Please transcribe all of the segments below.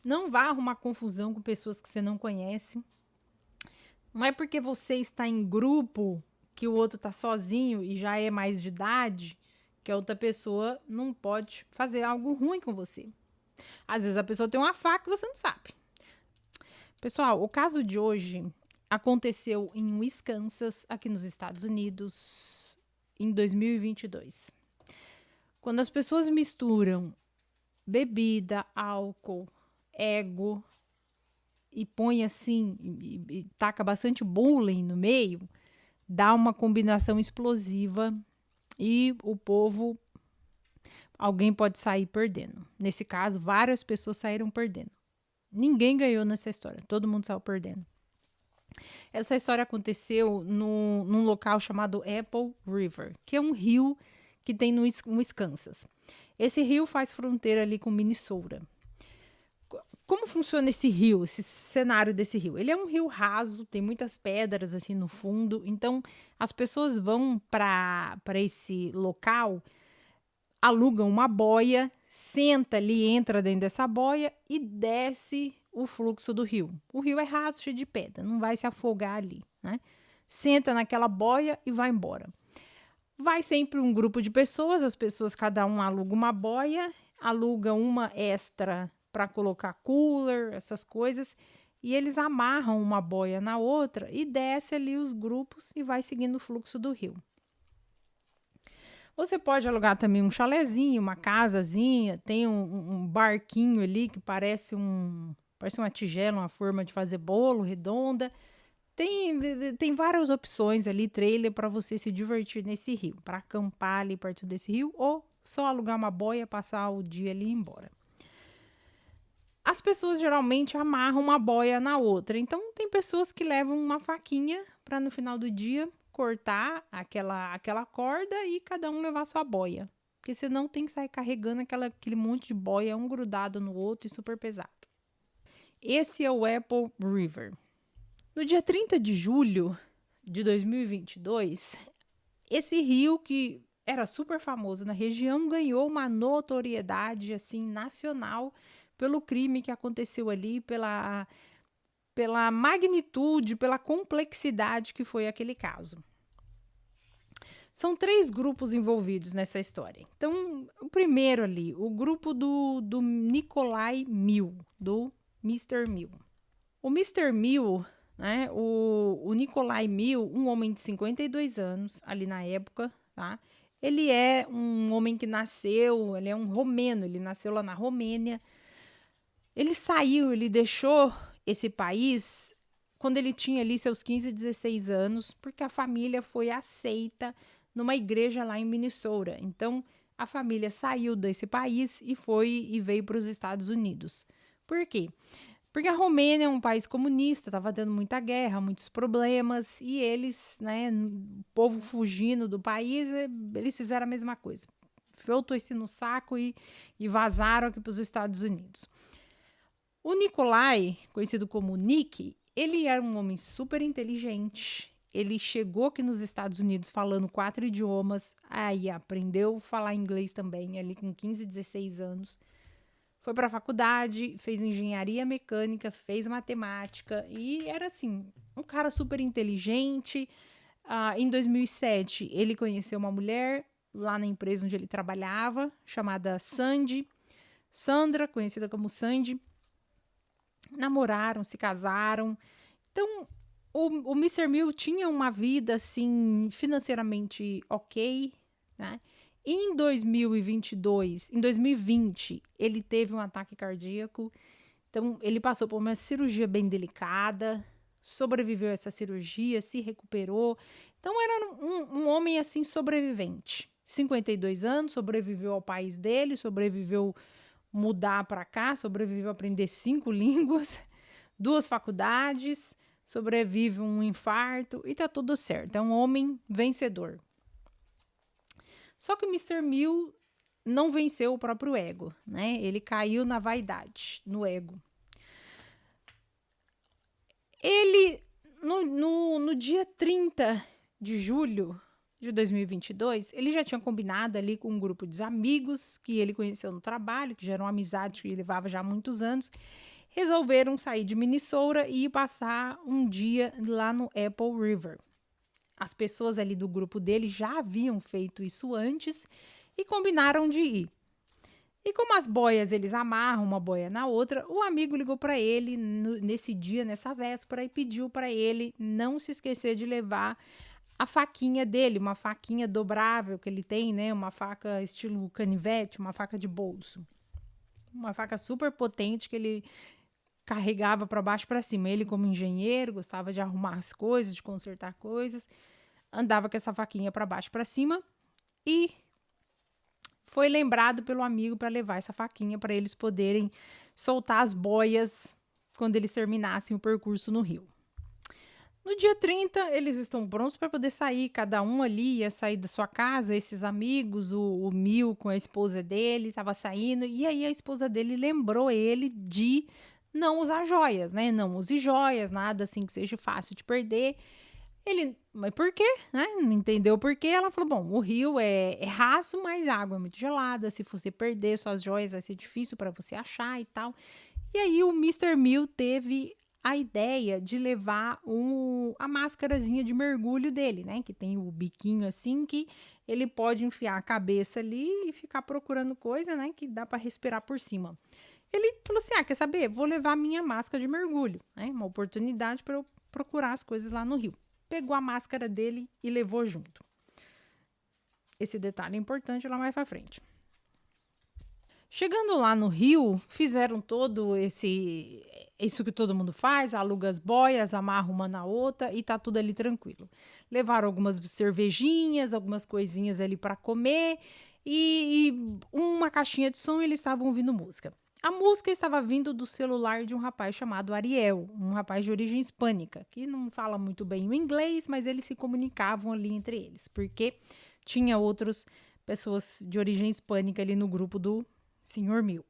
Não vá arrumar confusão com pessoas que você não conhece. Não é porque você está em grupo que o outro está sozinho e já é mais de idade que a outra pessoa não pode fazer algo ruim com você. Às vezes a pessoa tem uma faca e você não sabe. Pessoal, o caso de hoje aconteceu em Wisconsin, aqui nos Estados Unidos, em 2022. Quando as pessoas misturam bebida, álcool, ego e põe assim, e taca bastante bullying no meio, dá uma combinação explosiva e o povo, alguém pode sair perdendo. Nesse caso, várias pessoas saíram perdendo. Ninguém ganhou nessa história, todo mundo saiu perdendo. Essa história aconteceu num local chamado Apple River, que é um rio que tem no Wisconsin. Esse rio faz fronteira ali com Minnesota. Como funciona esse rio, esse cenário desse rio? Ele é um rio raso, tem muitas pedras assim no fundo, então as pessoas vão para esse local, alugam uma boia, senta ali, entra dentro dessa boia e desce o fluxo do rio. O rio é raso, cheio de pedra, não vai se afogar ali, né? Senta naquela boia e vai embora. Vai sempre um grupo de pessoas, as pessoas, cada um aluga uma boia, aluga uma extra para colocar cooler, essas coisas, e eles amarram uma boia na outra e desce ali os grupos e vai seguindo o fluxo do rio. Você pode alugar também um chalezinho, uma casazinha, tem um barquinho ali que parece uma tigela, uma forma de fazer bolo, redonda. Tem várias opções ali, trailer, para você se divertir nesse rio, para acampar ali perto desse rio ou só alugar uma boia, passar o dia ali e ir embora. As pessoas geralmente amarram uma boia na outra, então tem pessoas que levam uma faquinha para no final do dia cortar aquela corda e cada um levar sua boia, porque senão tem que sair carregando aquele monte de boia, um grudado no outro e super pesado. Esse é o Apple River. No dia 30 de julho de 2022, esse rio que era super famoso na região ganhou uma notoriedade assim nacional pelo crime que aconteceu ali, pela magnitude, pela complexidade que foi aquele caso. São 3 grupos envolvidos nessa história. Então, o primeiro ali, o grupo do Nikolai Mill, do Mr. Mill. O Mr. Mill, né, o Nikolai Mill, um homem de 52 anos, ali na época, tá? Ele é um homem que nasceu, ele é um romeno, ele nasceu lá na Romênia. Ele deixou esse país quando ele tinha ali seus 15, 16 anos, porque a família foi aceita numa igreja lá em Minnesota. Então, a família saiu desse país e veio para os Estados Unidos. Por quê? Porque a Romênia é um país comunista, estava dando muita guerra, muitos problemas, e eles, né, o povo fugindo do país, eles fizeram a mesma coisa. Enfiou o toicinho no saco e vazaram aqui para os Estados Unidos. O Nikolai, conhecido como Nick, ele era um homem super inteligente. Ele chegou aqui nos Estados Unidos falando 4 idiomas, aí aprendeu a falar inglês também, ali com 15, 16 anos. Foi para a faculdade, fez engenharia mecânica, fez matemática e era assim, um cara super inteligente. Em 2007, ele conheceu uma mulher lá na empresa onde ele trabalhava, chamada Sandra, conhecida como Sandy. Namoraram, se casaram. Então, o Mr. Mill tinha uma vida, assim, financeiramente ok, né? Em 2020, ele teve um ataque cardíaco. Então, ele passou por uma cirurgia bem delicada, sobreviveu a essa cirurgia, se recuperou. Então, era um homem, assim, sobrevivente. 52 anos, sobreviveu ao país dele, sobreviveu mudar para cá, sobreviveu a aprender 5 línguas, 2 faculdades, sobrevive um infarto e tá tudo certo. É um homem vencedor. Só que o Mr. Mill não venceu o próprio ego, né? Ele caiu na vaidade, no ego. Ele, no dia 30 de julho de 2022, ele já tinha combinado ali com um grupo de amigos que ele conheceu no trabalho, que já era uma amizade que ele levava já há muitos anos. resolveram sair de Minnesota e ir passar um dia lá no Apple River. As pessoas ali do grupo dele já haviam feito isso antes e combinaram de ir. E como as boias eles amarram uma boia na outra, o amigo ligou para ele nesse dia, nessa véspera, e pediu para ele não se esquecer de levar a faquinha dele, uma faquinha dobrável que ele tem, né? Uma faca estilo canivete, uma faca de bolso. Uma faca super potente que ele carregava para baixo para cima. Ele, como engenheiro, gostava de arrumar as coisas, de consertar coisas, andava com essa faquinha para baixo para cima e foi lembrado pelo amigo para levar essa faquinha para eles poderem soltar as boias quando eles terminassem o percurso no rio. No dia 30, eles estão prontos para poder sair, cada um ali ia sair da sua casa, esses amigos, o Mil com a esposa dele estava saindo, e aí a esposa dele lembrou ele de não usar joias, né? Não use joias, nada assim que seja fácil de perder. Ele, mas por quê? Né? Não entendeu por quê. Ela falou, bom, o rio é raso, mas a água é muito gelada. Se você perder suas joias, vai ser difícil para você achar e tal. E aí o Mister Mill teve a ideia de levar a máscarazinha de mergulho dele, né? Que tem o biquinho assim que ele pode enfiar a cabeça ali e ficar procurando coisa, né? Que dá para respirar por cima. Ele falou assim, quer saber? Vou levar minha máscara de mergulho, né? Uma oportunidade para eu procurar as coisas lá no rio. Pegou a máscara dele e levou junto. Esse detalhe é importante lá mais para frente. Chegando lá no rio, fizeram todo isso que todo mundo faz, aluga as boias, amarra uma na outra e tá tudo ali tranquilo. Levaram algumas cervejinhas, algumas coisinhas ali para comer e uma caixinha de som e eles estavam ouvindo música. A música estava vindo do celular de um rapaz chamado Ariel, um rapaz de origem hispânica, que não fala muito bem o inglês, mas eles se comunicavam ali entre eles, porque tinha outras pessoas de origem hispânica ali no grupo do Sr. Mill.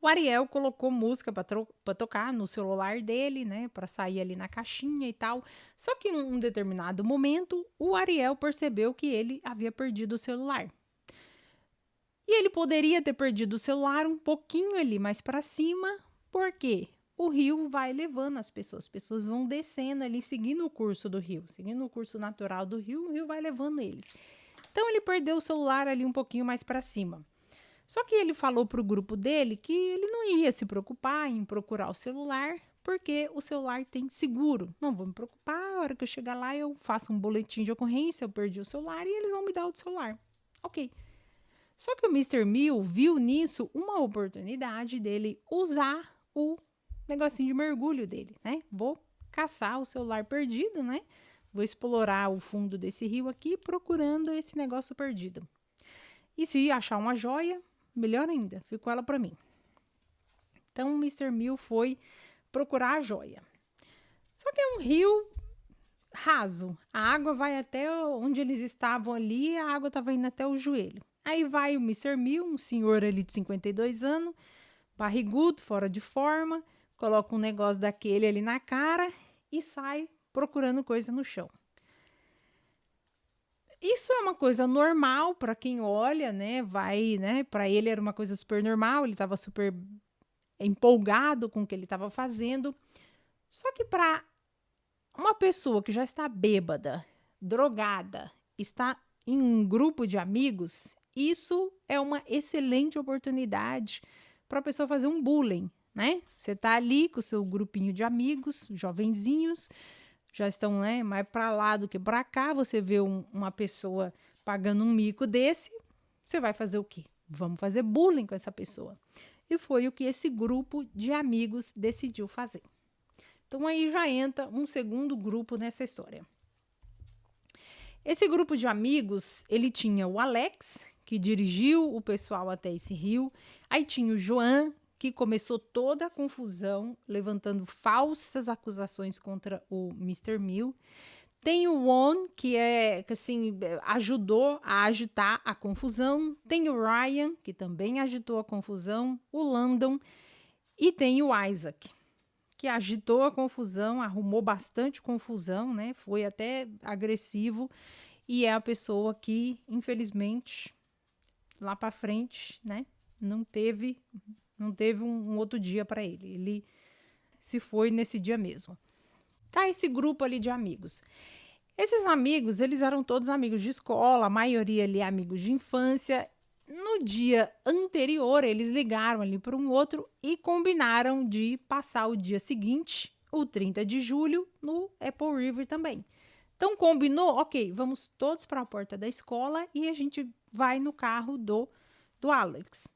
O Ariel colocou música para tocar no celular dele, né, para sair ali na caixinha e tal. Só que em um determinado momento, o Ariel percebeu que ele havia perdido o celular. E ele poderia ter perdido o celular um pouquinho ali mais para cima, porque o rio vai levando as pessoas vão descendo ali, seguindo o curso do rio, seguindo o curso natural do rio, o rio vai levando eles. Então ele perdeu o celular ali um pouquinho mais para cima. Só que ele falou para o grupo dele que ele não ia se preocupar em procurar o celular, porque o celular tem seguro. Não vou me preocupar, a hora que eu chegar lá eu faço um boletim de ocorrência, eu perdi o celular e eles vão me dar o celular. Ok. Só que o Mister Mill viu nisso uma oportunidade dele usar o negocinho de mergulho dele, né? Vou caçar o celular perdido, né? Vou explorar o fundo desse rio aqui procurando esse negócio perdido. E se achar uma joia, melhor ainda, ficou ela para mim. Então o Mister Mill foi procurar a joia. Só que é um rio raso. A água vai até onde eles estavam ali, a água estava indo até o joelho. Aí vai o Mister Mill, um senhor ali de 52 anos, barrigudo, fora de forma, coloca um negócio daquele ali na cara e sai procurando coisa no chão. Isso é uma coisa normal para quem olha, né? Vai, né? Para ele era uma coisa super normal, ele estava super empolgado com o que ele estava fazendo. Só que para uma pessoa que já está bêbada, drogada, está em um grupo de amigos, isso é uma excelente oportunidade para a pessoa fazer um bullying, né? Você está ali com o seu grupinho de amigos, jovenzinhos, já estão, né, mais para lá do que para cá. Você vê uma pessoa pagando um mico desse, você vai fazer o quê? Vamos fazer bullying com essa pessoa. E foi o que esse grupo de amigos decidiu fazer. Então aí já entra um segundo grupo nessa história. Esse grupo de amigos, ele tinha o Alex, que dirigiu o pessoal até esse rio. Aí tinha o Joan, que começou toda a confusão, levantando falsas acusações contra o Mister Mill. Tem o Won, que assim, ajudou a agitar a confusão. Tem o Ryan, que também agitou a confusão. O Landon. E tem o Isaac, que agitou a confusão, arrumou bastante confusão, né? Foi até agressivo e é a pessoa que, infelizmente, lá para frente, né, não Não teve um outro dia para ele. Ele se foi nesse dia mesmo. Tá esse grupo ali de amigos. Esses amigos, eles eram todos amigos de escola, a maioria ali amigos de infância. No dia anterior, eles ligaram ali para um outro e combinaram de passar o dia seguinte, o 30 de julho, no Apple River também. Então, combinou? Ok, vamos todos para a porta da escola e a gente vai no carro do Alex.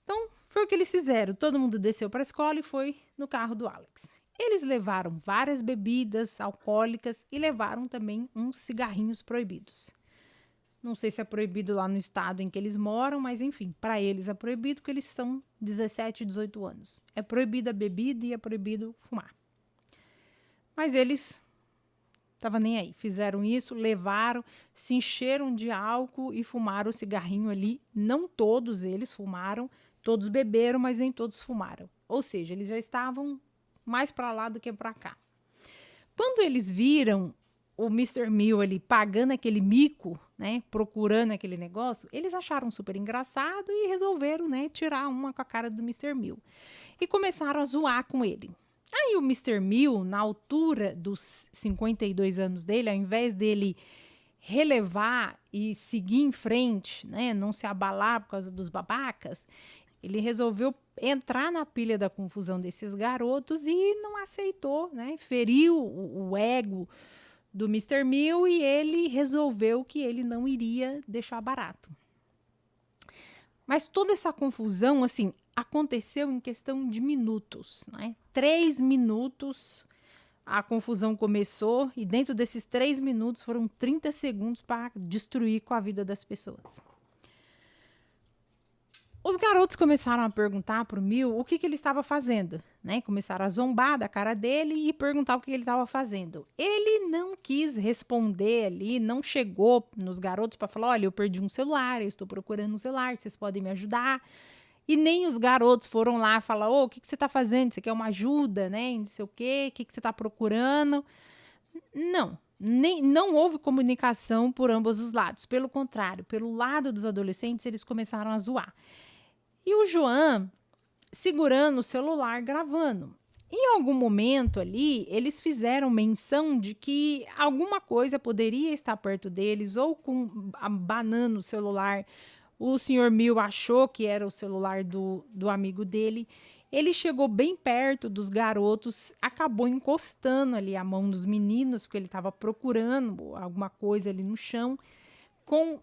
Então, foi o que eles fizeram. Todo mundo desceu para a escola e foi no carro do Alex. Eles levaram várias bebidas alcoólicas e levaram também uns cigarrinhos proibidos. Não sei se é proibido lá no estado em que eles moram, mas enfim, para eles é proibido porque eles são 17, 18 anos. É proibida a bebida e é proibido fumar. Mas eles estavam nem aí. Fizeram isso, levaram, se encheram de álcool e fumaram o cigarrinho ali. Não todos eles fumaram, todos beberam, mas nem todos fumaram. Ou seja, eles já estavam mais para lá do que para cá. Quando eles viram o Mr. Mill ali pagando aquele mico, né, procurando aquele negócio, eles acharam super engraçado e resolveram, né, tirar uma com a cara do Mr. Mill. E começaram a zoar com ele. Aí o Mr. Mill, na altura dos 52 anos dele, ao invés dele relevar e seguir em frente, né, não se abalar por causa dos babacas, ele resolveu entrar na pilha da confusão desses garotos e não aceitou, né, feriu o ego do Mr. Mill e ele resolveu que ele não iria deixar barato. Mas toda essa confusão, assim, aconteceu em questão de minutos, né? 3 minutos a confusão começou e dentro desses 3 minutos foram 30 segundos para destruir com a vida das pessoas. Os garotos começaram a perguntar para o Mill o que ele estava fazendo, né? Começaram a zombar da cara dele e perguntar o que ele estava fazendo. Ele não quis responder ali, não chegou nos garotos para falar, olha, eu perdi um celular, eu estou procurando um celular, vocês podem me ajudar. E nem os garotos foram lá falar, o que você está fazendo? Você quer uma ajuda, né? Não sei o quê, o que você está procurando? Não. Não houve comunicação por ambos os lados. Pelo contrário, pelo lado dos adolescentes, eles começaram a zoar. E o Joan segurando o celular, gravando. Em algum momento ali, eles fizeram menção de que alguma coisa poderia estar perto deles, ou abanando o celular. O Sr. Mill achou que era o celular do amigo dele. Ele chegou bem perto dos garotos, acabou encostando ali a mão dos meninos, porque ele estava procurando alguma coisa ali no chão, com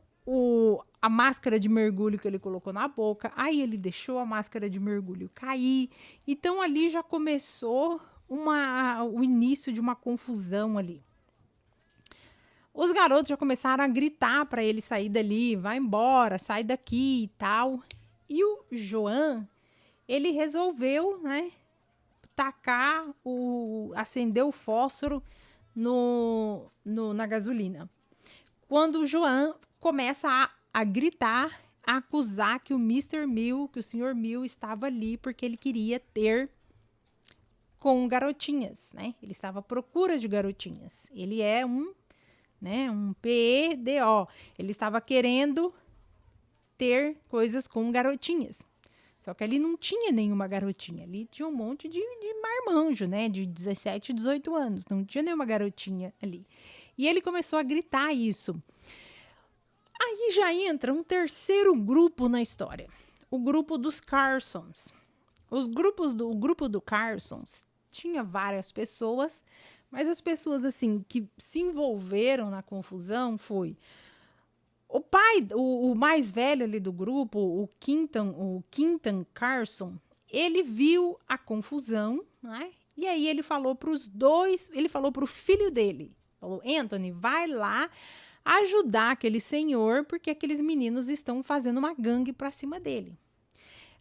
a máscara de mergulho que ele colocou na boca. Aí ele deixou a máscara de mergulho cair. Então ali já começou o início de uma confusão ali. Os garotos já começaram a gritar para ele sair dali, vai embora, sai daqui e tal. E o Joan, ele resolveu, né, acender o fósforo na gasolina. Quando o Joan começa a gritar, a acusar que o Mr. Mill, que o Sr. Mill estava ali porque ele queria ter com garotinhas, né? Ele estava à procura de garotinhas. Ele é um PEDO. Ele estava querendo ter coisas com garotinhas. Só que ali não tinha nenhuma garotinha. Ali tinha um monte de marmanjo, né? De 17, 18 anos. Não tinha nenhuma garotinha ali. E ele começou a gritar isso. Aí já entra um terceiro grupo na história. O grupo dos Carsons. O grupo do Carsons tinha várias pessoas, mas as pessoas assim que se envolveram na confusão foi o pai, o mais velho ali do grupo, o Quinton Carson. Ele viu a confusão, né? E aí ele falou para os dois, ele falou para o filho dele, falou, Anthony, vai lá ajudar aquele senhor, porque aqueles meninos estão fazendo uma gangue para cima dele.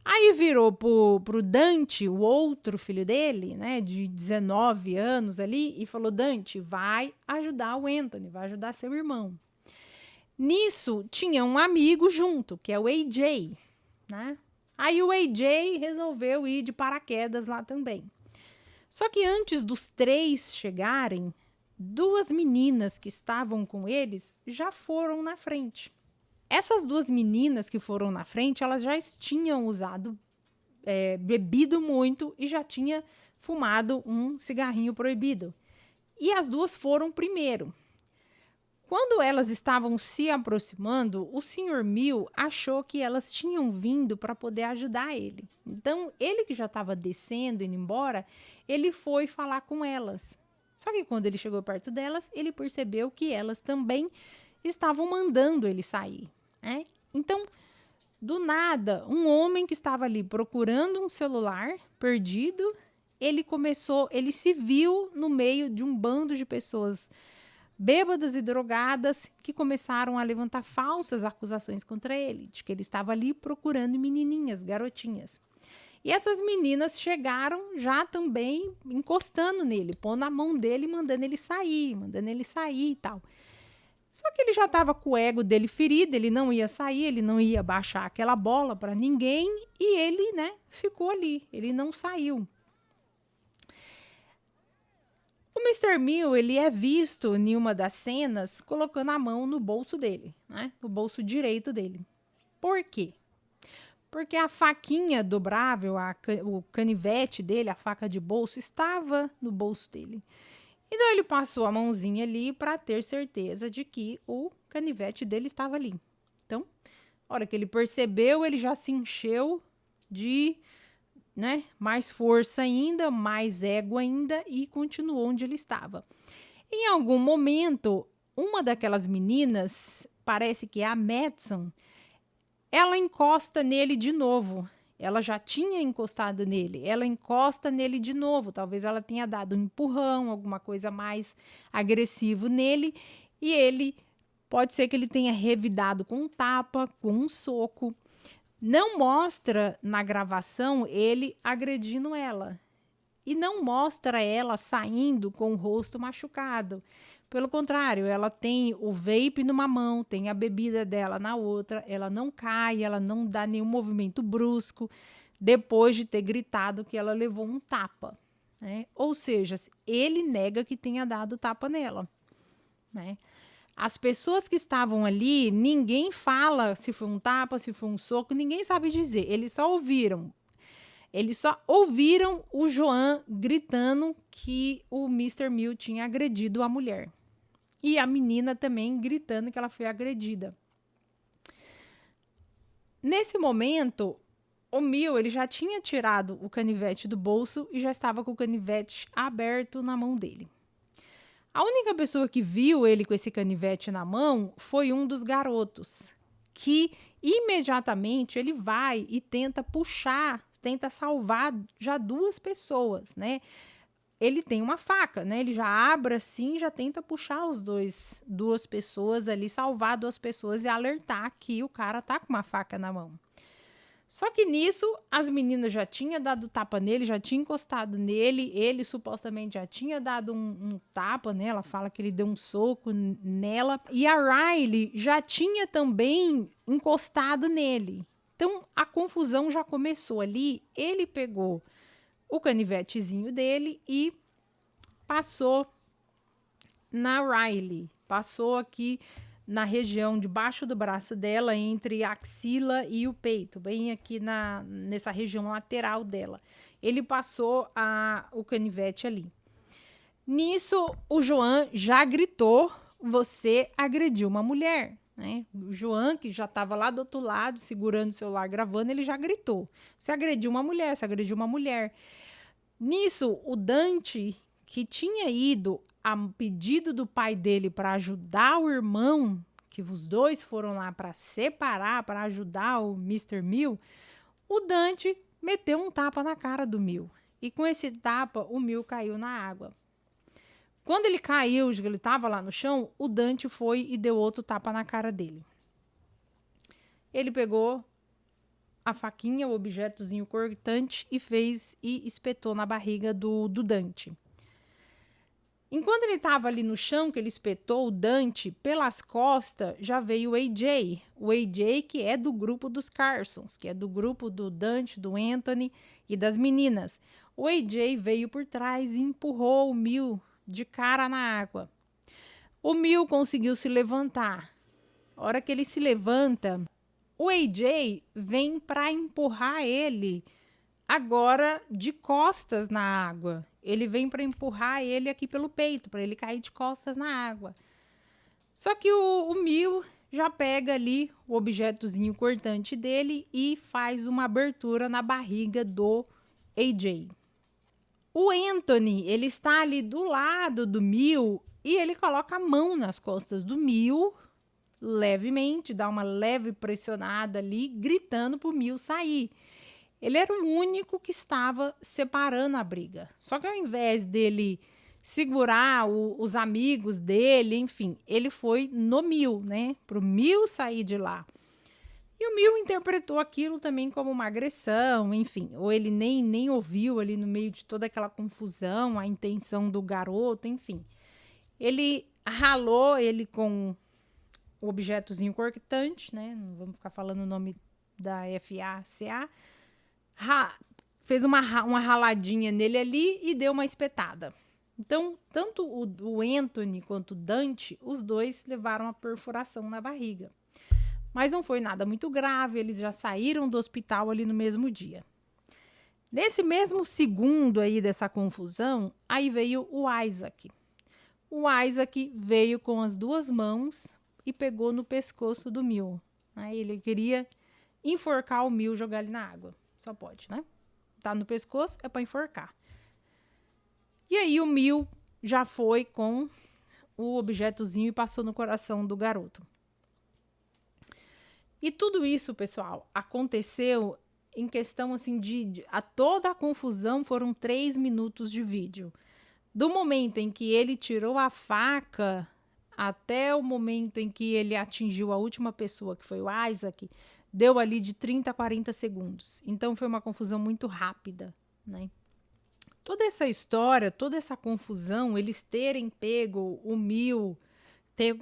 Aí virou pro Dante, o outro filho dele, né, de 19 anos ali, e falou, Dante, vai ajudar o Anthony, vai ajudar seu irmão. Nisso, tinha um amigo junto, que é o AJ, né? Aí o AJ resolveu ir de paraquedas lá também. Só que antes dos 3 chegarem, 2 meninas que estavam com eles já foram na frente. Essas 2 meninas que foram na frente, elas já tinham usado bebido muito e já tinha fumado um cigarrinho proibido. E as duas foram primeiro. Quando elas estavam se aproximando, o Sr. Mill achou que elas tinham vindo para poder ajudar ele. Então, ele que já estava descendo, indo embora, ele foi falar com elas. Só que quando ele chegou perto delas, ele percebeu que elas também estavam mandando ele sair, né? Então, do nada, um homem que estava ali procurando um celular perdido, ele se viu no meio de um bando de pessoas bêbadas e drogadas que começaram a levantar falsas acusações contra ele, de que ele estava ali procurando menininhas, garotinhas. E essas meninas chegaram já também encostando nele, pondo a mão dele e mandando ele sair e tal. Só que ele já estava com o ego dele ferido, ele não ia sair, ele não ia baixar aquela bola para ninguém e ele, né, ficou ali, ele não saiu. O Mr. Mill, ele é visto em uma das cenas colocando a mão no bolso dele, né, no bolso direito dele. Por quê? Porque a faquinha dobrável, o canivete dele, a faca de bolso, estava no bolso dele. Então ele passou a mãozinha ali para ter certeza de que o canivete dele estava ali. Então, a hora que ele percebeu, ele já se encheu de, né, mais força ainda, mais ego ainda e continuou onde ele estava. Em algum momento, uma daquelas meninas, parece que é a Madison, ela encosta nele de novo. Ela já tinha encostado nele, ela encosta nele de novo. Talvez ela tenha dado um empurrão, alguma coisa mais agressivo nele. E ele, pode ser que ele tenha revidado com um tapa, com um soco. Não mostra na gravação ele agredindo ela. E não mostra ela saindo com o rosto machucado. Pelo contrário, ela tem o vape numa mão, tem a bebida dela na outra, ela não cai, ela não dá nenhum movimento brusco, depois de ter gritado que ela levou um tapa, né? Ou seja, ele nega que tenha dado tapa nela, né? As pessoas que estavam ali, ninguém fala se foi um tapa, se foi um soco, ninguém sabe dizer, eles só ouviram o Joan gritando que o Mr. Mill tinha agredido a mulher. E a menina também gritando que ela foi agredida. Nesse momento, o Mill, ele já tinha tirado o canivete do bolso e já estava com o canivete aberto na mão dele. A única pessoa que viu ele com esse canivete na mão foi um dos garotos, que imediatamente ele vai e tenta salvar já duas pessoas, né? Ele tem uma faca, né? Ele já abre assim, já tenta puxar duas pessoas ali, salvar duas pessoas e alertar que o cara tá com uma faca na mão. Só que nisso, as meninas já tinham dado tapa nele, já tinham encostado nele, ele supostamente já tinha dado um tapa, né? Ela fala que ele deu um soco nela. E a Riley já tinha também encostado nele. Então, a confusão já começou ali. Ele pegou o canivetezinho dele e passou na Riley. Passou aqui na região debaixo do braço dela, entre a axila e o peito, bem aqui nessa região lateral dela. Ele passou o canivete ali. Nisso, o Joan já gritou: você agrediu uma mulher. Né? O Joan, que já estava lá do outro lado, segurando o celular, gravando, ele já gritou: você agrediu uma mulher, você agrediu uma mulher. Nisso, o Dante, que tinha ido a pedido do pai dele para ajudar o irmão, que os dois foram lá para separar, para ajudar o Mr. Mill, o Dante meteu um tapa na cara do Mill. E com esse tapa, o Mill caiu na água. Quando ele caiu, ele estava lá no chão, o Dante foi e deu outro tapa na cara dele. Ele pegou a faquinha, o objetozinho cortante, e espetou na barriga do Dante. Enquanto ele estava ali no chão, que ele espetou o Dante, pelas costas já veio o AJ. O AJ, que é do grupo dos Carsons, que é do grupo do Dante, do Anthony e das meninas. O AJ veio por trás e empurrou o Mill de cara na água. O Mill conseguiu se levantar. A hora que ele se levanta, o AJ vem para empurrar ele agora de costas na água. Ele vem para empurrar ele aqui pelo peito, para ele cair de costas na água. Só que o Mil já pega ali o objetozinho cortante dele e faz uma abertura na barriga do AJ. O Anthony, ele está ali do lado do Mil e ele coloca a mão nas costas do Mil, levemente, dá uma leve pressionada ali, gritando pro Mil sair. Ele era o único que estava separando a briga. Só que ao invés dele segurar os amigos dele, enfim, ele foi no Mil, né? Pro Mil sair de lá. E o Mil interpretou aquilo também como uma agressão, enfim, ou ele nem ouviu ali no meio de toda aquela confusão a intenção do garoto, enfim. Ele ralou ele com o objetozinho cortante, né? Não vamos ficar falando o nome da FACA. Fez uma raladinha nele ali e deu uma espetada. Então, tanto o Anthony quanto o Dante, os dois levaram a perfuração na barriga. Mas não foi nada muito grave, eles já saíram do hospital ali no mesmo dia. Nesse mesmo segundo aí dessa confusão, aí veio o Isaac. O Isaac veio com as duas mãos e pegou no pescoço do Mil. Aí ele queria enforcar o Mil, jogar ele na água. Só pode, né? Tá no pescoço, é para enforcar. E aí o Mil já foi com o objetozinho e passou no coração do garoto. E tudo isso, pessoal, aconteceu em questão assim a toda a confusão foram 3 minutos de vídeo. Do momento em que ele tirou a faca até o momento em que ele atingiu a última pessoa, que foi o Isaac, deu ali de 30 a 40 segundos. Então foi uma confusão muito rápida, né? Toda essa história, toda essa confusão, eles terem pego o Mil, ter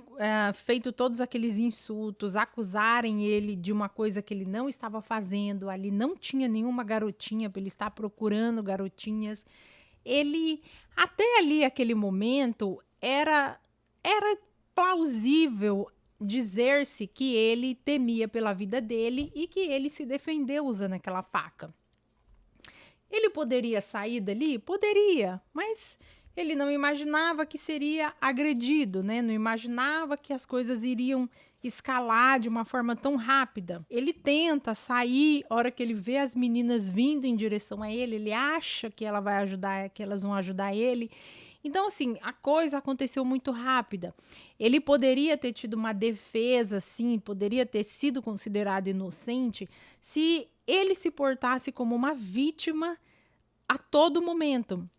feito todos aqueles insultos, acusarem ele de uma coisa que ele não estava fazendo, ali não tinha nenhuma garotinha para ele estar procurando garotinhas. Ele, até ali, aquele momento, era plausível dizer-se que ele temia pela vida dele e que ele se defendeu usando aquela faca. Ele poderia sair dali? Poderia, mas ele não imaginava que seria agredido, né? Não imaginava que as coisas iriam escalar de uma forma tão rápida. Ele tenta sair, a hora que ele vê as meninas vindo em direção a ele, ele acha que ela vai ajudar, que elas vão ajudar ele. Então, assim, a coisa aconteceu muito rápida. Ele poderia ter tido uma defesa, sim, poderia ter sido considerado inocente se ele se portasse como uma vítima a todo momento.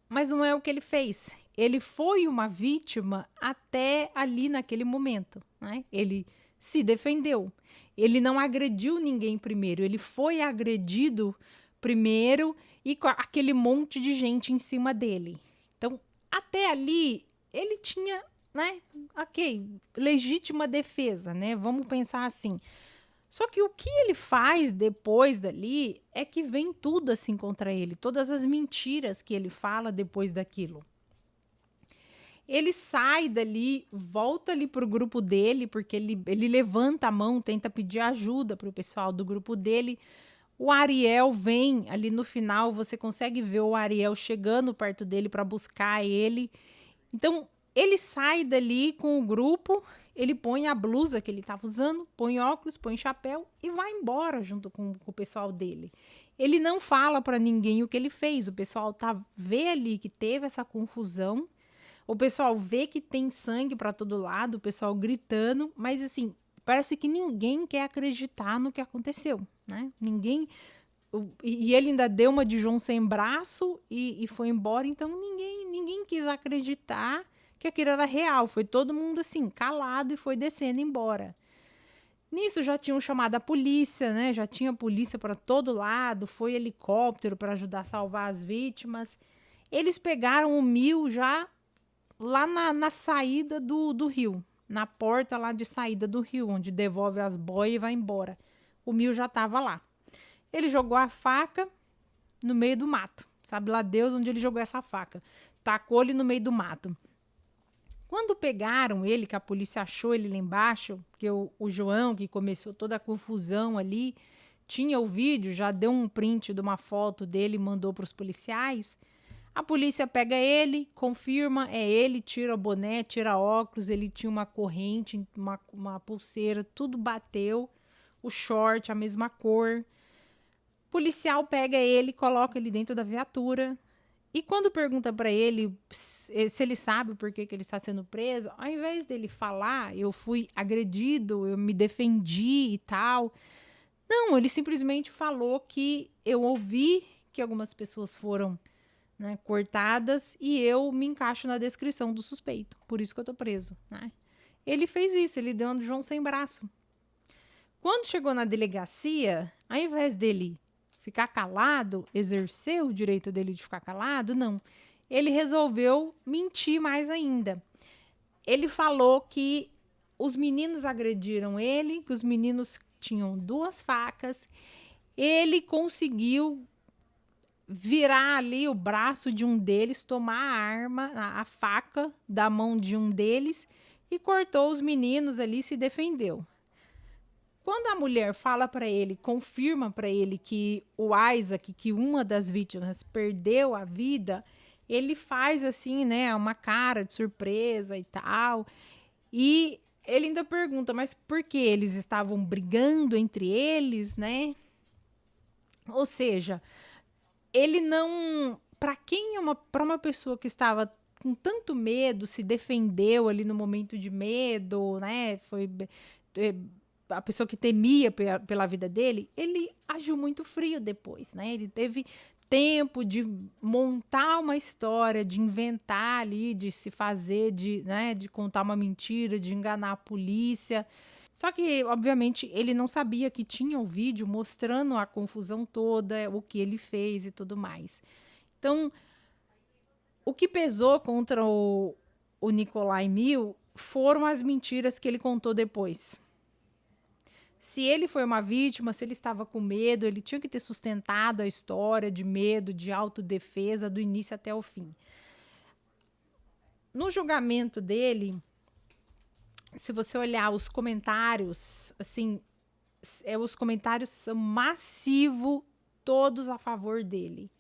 Mas não é o que ele fez. Ele foi uma vítima até ali naquele momento, né? Ele se defendeu. Ele não agrediu ninguém primeiro. Ele foi agredido primeiro e com aquele monte de gente em cima dele. Então, até ali, ele tinha, né? Ok, legítima defesa, né? Vamos pensar assim. Só que o que ele faz depois dali é que vem tudo assim contra ele, todas as mentiras que ele fala depois daquilo. Ele sai dali, volta ali pro grupo dele, porque ele levanta a mão, tenta pedir ajuda pro pessoal do grupo dele. O Ariel vem ali no final, você consegue ver o Ariel chegando perto dele para buscar ele. Então, ele sai dali com o grupo, ele põe a blusa que ele estava usando, põe óculos, põe chapéu e vai embora junto com o pessoal dele. Ele não fala para ninguém o que ele fez. O pessoal vê ali que teve essa confusão. O pessoal vê que tem sangue para todo lado, o pessoal gritando, mas assim, parece que ninguém quer acreditar no que aconteceu, né? Ninguém. E ele ainda deu uma de João sem braço e foi embora, então ninguém quis acreditar que aquilo era real. Foi todo mundo assim, calado e foi descendo embora. Nisso já tinham chamado a polícia, né? Já tinha polícia para todo lado, foi helicóptero para ajudar a salvar as vítimas. Eles pegaram o Mil já lá na saída do rio, na porta lá de saída do rio, onde devolve as boias e vai embora. O Mil já estava lá. Ele jogou a faca no meio do mato. Sabe lá Deus onde ele jogou essa faca. Tacou ele no meio do mato. Quando pegaram ele, que a polícia achou ele lá embaixo, que o João, que começou toda a confusão ali, tinha o vídeo, já deu um print de uma foto dele e mandou para os policiais. A polícia pega ele, confirma, é ele, tira o boné, tira óculos, ele tinha uma corrente, uma pulseira, tudo bateu, o short, a mesma cor. O policial pega ele, coloca ele dentro da viatura e quando pergunta para ele se ele sabe por que ele está sendo preso, ao invés dele falar, eu fui agredido, eu me defendi e tal, não, ele simplesmente falou que eu ouvi que algumas pessoas foram, né, cortadas e eu me encaixo na descrição do suspeito, por isso que eu tô preso, né? Ele fez isso, ele deu um de João sem braço. Quando chegou na delegacia, ao invés dele ficar calado, exercer o direito dele de ficar calado, não. Ele resolveu mentir mais ainda. Ele falou que os meninos agrediram ele, que os meninos tinham 2 facas. Ele conseguiu virar ali o braço de um deles, tomar a arma, a faca da mão de um deles e cortou os meninos ali, se defendeu. Quando a mulher fala para ele, confirma para ele que o Isaac, que uma das vítimas perdeu a vida, ele faz assim, né, uma cara de surpresa e tal. E ele ainda pergunta, mas por que eles estavam brigando entre eles, né? Ou seja, ele não, para uma pessoa que estava com tanto medo, se defendeu ali no momento de medo, né? Foi a pessoa que temia pela vida dele, ele agiu muito frio depois, né? Ele teve tempo de montar uma história, de inventar ali, de se fazer, né, de contar uma mentira, de enganar a polícia. Só que, obviamente, ele não sabia que tinha o vídeo mostrando a confusão toda, o que ele fez e tudo mais. Então, o que pesou contra o Nikolai Mil foram as mentiras que ele contou depois. Se ele foi uma vítima, se ele estava com medo, ele tinha que ter sustentado a história de medo, de autodefesa, do início até o fim. No julgamento dele, se você olhar os comentários, assim, os comentários são massivos, todos a favor dele.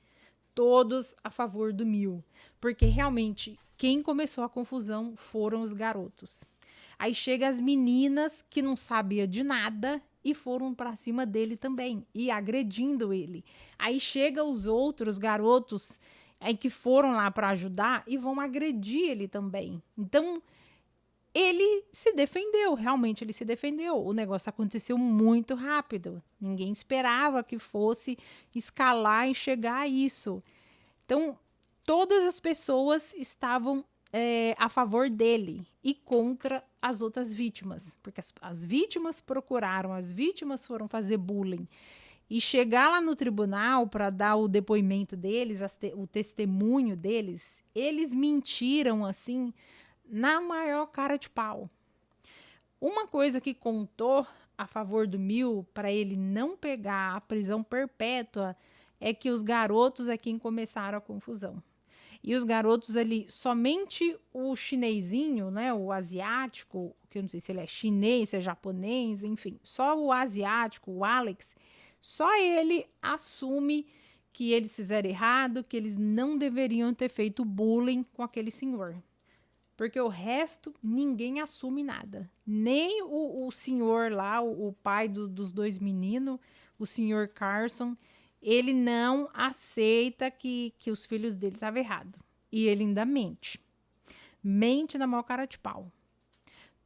Todos a favor do Mil. Porque realmente, quem começou a confusão foram os garotos. Aí chega as meninas que não sabiam de nada e foram para cima dele também, e agredindo ele. Aí chega os outros garotos que foram lá para ajudar e vão agredir ele também. Então, ele se defendeu, realmente ele se defendeu. O negócio aconteceu muito rápido. Ninguém esperava que fosse escalar e chegar a isso. Então, todas as pessoas estavam a favor dele e contra as outras vítimas, porque as vítimas procuraram, as vítimas foram fazer bullying. E chegar lá no tribunal para dar o depoimento deles, o testemunho deles, eles mentiram assim, na maior cara de pau. Uma coisa que contou a favor do Mil para ele não pegar a prisão perpétua é que os garotos é quem começaram a confusão. E os garotos ali, somente o chinesinho, né, o asiático, que eu não sei se ele é chinês, se é japonês, enfim, só o asiático, o Alex, só ele assume que eles fizeram errado, que eles não deveriam ter feito bullying com aquele senhor. Porque o resto, ninguém assume nada. Nem o senhor lá, o pai dos 2 meninos, o senhor Carson, ele não aceita que os filhos dele estavam errados. E ele ainda mente. Mente na maior cara de pau.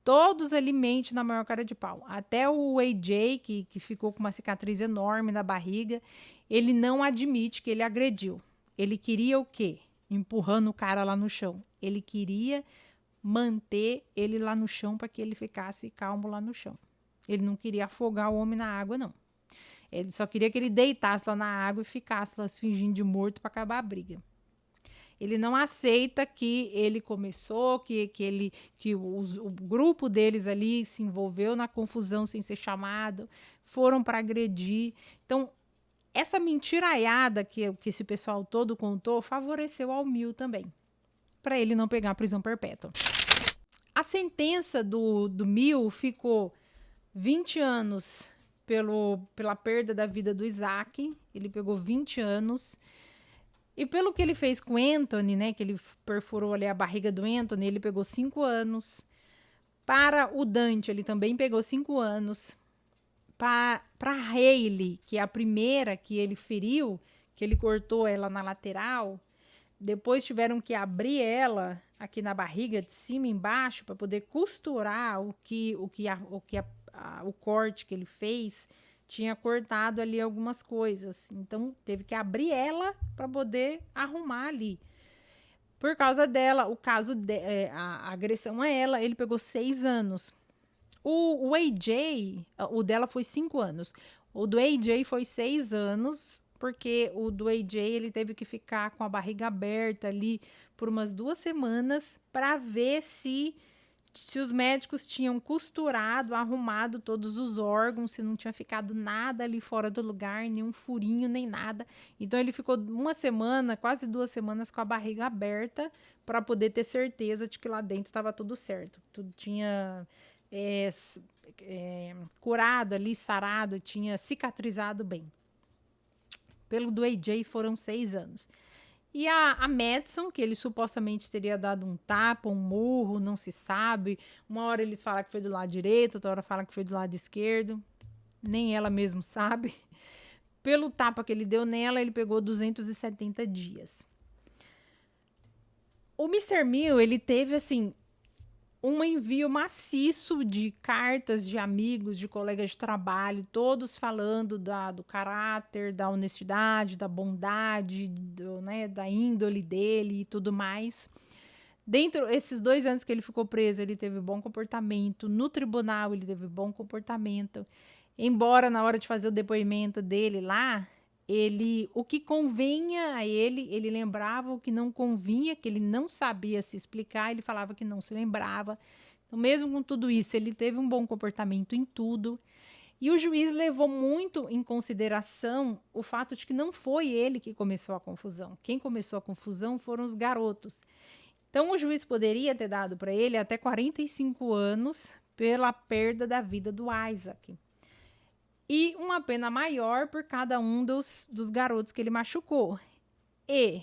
Todos ele mente na maior cara de pau. Até o AJ, que ficou com uma cicatriz enorme na barriga, ele não admite que ele agrediu. Ele queria o quê? Empurrando o cara lá no chão. Ele queria manter ele lá no chão para que ele ficasse calmo lá no chão. Ele não queria afogar o homem na água, não. Ele só queria que ele deitasse lá na água e ficasse lá fingindo de morto para acabar a briga. Ele não aceita que ele começou, que o grupo deles ali se envolveu na confusão sem ser chamado, foram para agredir. Então, essa mentiraiada que esse pessoal todo contou favoreceu ao Mil também, para ele não pegar a prisão perpétua. A sentença do Mil ficou 20 anos pela perda da vida do Isaac. Ele pegou 20 anos. E pelo que ele fez com o Anthony, né, que ele perfurou ali a barriga do Anthony, ele pegou 5 anos. Para o Dante, ele também pegou 5 anos. Para Hayley, que é a primeira que ele feriu, que ele cortou ela na lateral, depois tiveram que abrir ela aqui na barriga, de cima e embaixo, para poder costurar o corte que ele fez. Tinha cortado ali algumas coisas. Então, teve que abrir ela para poder arrumar ali. Por causa dela, a agressão a ela, ele pegou 6 anos. O AJ, o dela foi 5 anos. O do AJ foi 6 anos, porque o do AJ ele teve que ficar com a barriga aberta ali por umas 2 semanas para ver se os médicos tinham costurado, arrumado todos os órgãos, se não tinha ficado nada ali fora do lugar, nenhum furinho, nem nada. Então ele ficou 1 semana, quase 2 semanas com a barriga aberta para poder ter certeza de que lá dentro estava tudo certo. Tudo tinha curado ali, sarado, tinha cicatrizado bem. Pelo do AJ foram 6 anos. E a Madison, que ele supostamente teria dado um tapa, um murro, não se sabe. Uma hora eles falam que foi do lado direito, outra hora falam que foi do lado esquerdo. Nem ela mesmo sabe. Pelo tapa que ele deu nela, ele pegou 270 dias. O Mr. Mill, ele teve, assim, um envio maciço de cartas de amigos, de colegas de trabalho, todos falando do caráter, da honestidade, da bondade, da índole dele e tudo mais. Dentro desses 2 anos que ele ficou preso, ele teve bom comportamento. No tribunal, ele teve bom comportamento. Embora na hora de fazer o depoimento dele lá, o que convinha a ele lembrava, o que não convinha, que ele não sabia se explicar, ele falava que não se lembrava. Então, mesmo com tudo isso, ele teve um bom comportamento em tudo. E o juiz levou muito em consideração o fato de que não foi ele que começou a confusão. Quem começou a confusão foram os garotos. Então, o juiz poderia ter dado para ele até 45 anos pela perda da vida do Isaac. E uma pena maior por cada um dos garotos que ele machucou. E,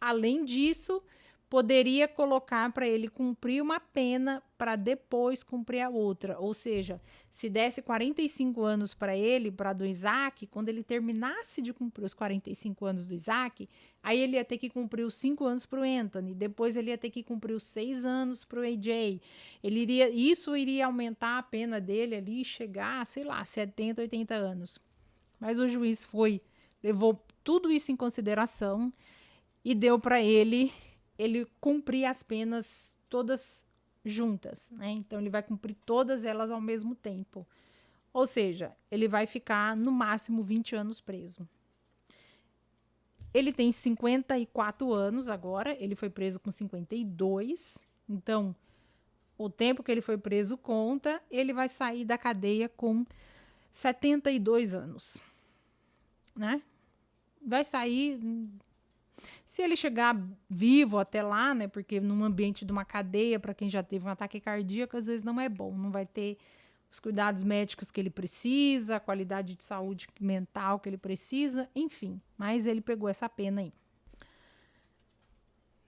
além disso, poderia colocar para ele cumprir uma pena para depois cumprir a outra. Ou seja, se desse 45 anos para ele, para do Isaac, quando ele terminasse de cumprir os 45 anos do Isaac, aí ele ia ter que cumprir os 5 anos para o Anthony, depois ele ia ter que cumprir os 6 anos para o AJ. Isso iria aumentar a pena dele ali, chegar, sei lá, 70, 80 anos. Mas o juiz levou tudo isso em consideração e deu para ele cumprir as penas todas juntas, né? Então, ele vai cumprir todas elas ao mesmo tempo. Ou seja, ele vai ficar no máximo 20 anos preso. Ele tem 54 anos agora, ele foi preso com 52. Então, o tempo que ele foi preso conta, ele vai sair da cadeia com 72 anos, né? Vai sair... Se ele chegar vivo até lá, né? Porque num ambiente de uma cadeia, para quem já teve um ataque cardíaco, às vezes não é bom. Não vai ter os cuidados médicos que ele precisa, a qualidade de saúde mental que ele precisa, enfim. Mas ele pegou essa pena aí.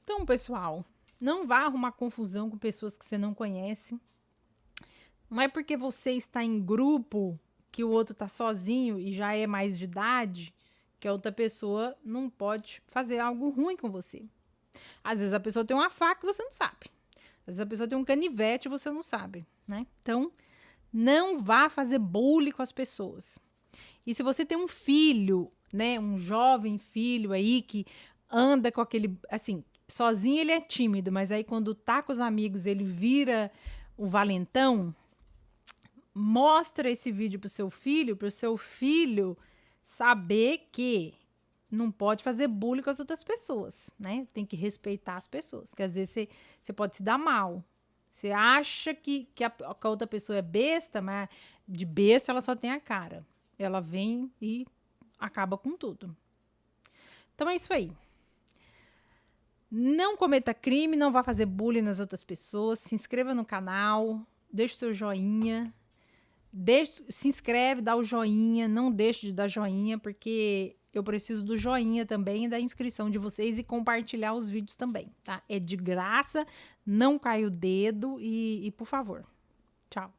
Então, pessoal, não vá arrumar confusão com pessoas que você não conhece. Não é porque você está em grupo que o outro está sozinho e já é mais de idade que a outra pessoa não pode fazer algo ruim com você. Às vezes a pessoa tem uma faca e você não sabe. Às vezes a pessoa tem um canivete e você não sabe, né? Então, não vá fazer bullying com as pessoas. E se você tem um filho, né, um jovem filho aí que anda com aquele, assim, sozinho ele é tímido, mas aí quando tá com os amigos ele vira o valentão, mostra esse vídeo pro seu filho saber que não pode fazer bullying com as outras pessoas, né? Tem que respeitar as pessoas, que às vezes você pode se dar mal. Você acha que a outra pessoa é besta, mas de besta ela só tem a cara. Ela vem e acaba com tudo. Então é isso aí. Não cometa crime, não vá fazer bullying nas outras pessoas. Se inscreva no canal, deixe o seu joinha. se inscreve, dá o joinha, não deixe de dar joinha, porque eu preciso do joinha também e da inscrição de vocês e compartilhar os vídeos também, tá? É de graça, não cai o dedo e por favor. Tchau.